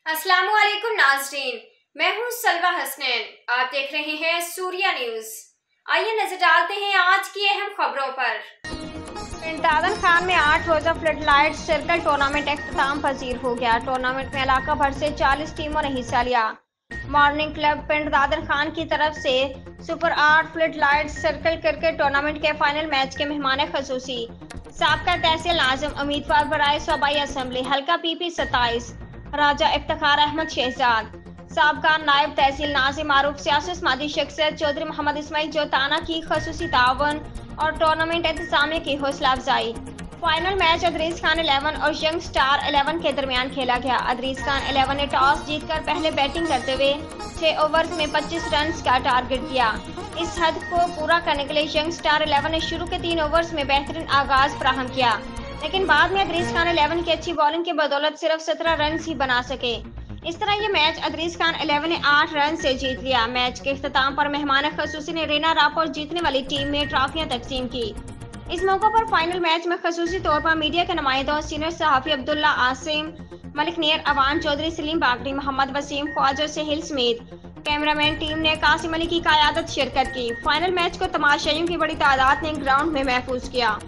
अस्सलामुअलैकुम नाज़रीन, मैं हूं सलवा हसनैन। आप देख रहे हैं सूर्या न्यूज। आइए नजर डालते हैं आज की अहम खबरों पर। पिंड दादन खान में 8 रोजा फ्लड लाइट सर्कल टूर्नामेंट इख्तिताम पजीर हो गया। टूर्नामेंट में इलाका भर से 40 टीमों ने हिस्सा लिया। मॉर्निंग क्लब पिंड दादन खान की तरफ से super 8 flood light circle cricket tournament के फाइनल मैच के मेहमान खसूसी साबका तहसील नाजिम उम्मीदवार बराए सूबाई असम्बली हल्का PP 27 राजा इफ्तिखार अहमद शहजाद, साबका नायब तहसील नाजिम मारूफ सियासत मादी शख्सियत चौधरी मोहम्मद इस्माइल जोताना की खसूसी तावन और टूर्नामेंट इंतजामिया की हौसला अफजाई। फाइनल मैच अदरीस खान 11 और यंग स्टार 11 के दरमियान खेला गया। अदरीस खान 11 ने टॉस जीतकर पहले बैटिंग करते हुए 6 ओवर्स में 25 रन का टारगेट दिया। इस हद को पूरा करने के लिए यंग स्टार 11 ने शुरू के 3 ओवर्स में बेहतरीन आगाज फराहम किया, लेकिन बाद में अदरीस खान 11 की अच्छी बॉलिंग की बदौलत सिर्फ 17 रन ही बना सके। इस तरह ये मैच अदरीस खान 11 ने 8 रन से जीत लिया। मैच के इख्तिताम पर मेहमान खसूसी ने रेना रापर जीतने वाली टीम में ट्रॉफियां तकसीम की। इस मौके पर फाइनल मैच में खसूसी तौर पर मीडिया के नुमाइंदों सीनियर सहाफी अब्दुल्ला आसिम, मलिक नियर, अवान चौधरी, सलीम बागड़ी, मोहम्मद वसीम, ख्वाजा सहेल समेत कैमरामैन टीम ने कासिम अली की क़यादत शिरकत की। फाइनल मैच को तमाशाइयों की बड़ी तादाद ने ग्राउंड में महफूज किया।